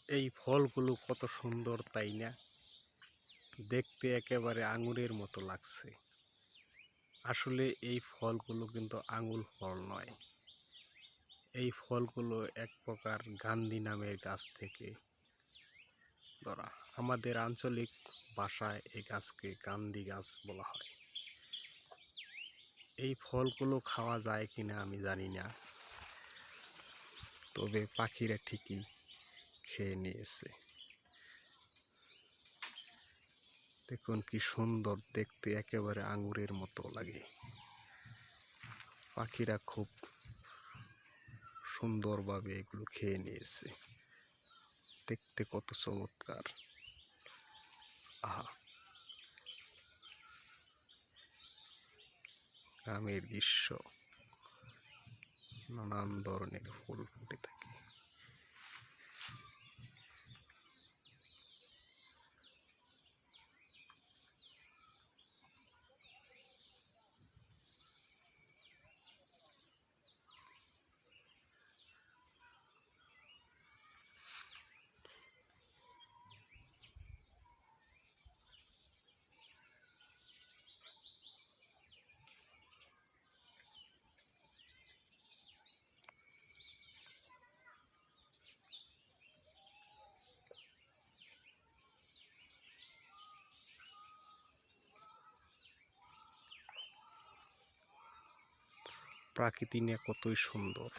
এই ফলগুলো কত সুন্দর তাই না? দেখতে একেবারে আঙুরের মতো লাগছে। আসলে এই ফলগুলো কিন্তু আঙুর ফল নয়। এই ফলগুলো এক প্রকার গান্ধী নামের গাছ থেকে ধরা। আমাদের আঞ্চলিক ভাষায় এই গাছকে গান্ধী গাছ বলা হয়। এই ফলগুলো খাওয়া যায় কিনা আমি জানি না, তবে পাখিরা ঠিকই খেয়ে নিয়েছে। দেখুন কি সুন্দর দেখতে, একেবারে আঙুরের মতো লাগে। পাখিরা খুব সুন্দরভাবে এগুলো খেয়ে নিয়েছে। দেখতে কত চমৎকার! আহা, গ্রামের দৃশ্য, নানান ধরনের ফুল ফুটে থাকে। প্রকৃতি নিয়ে কতই সুন্দর।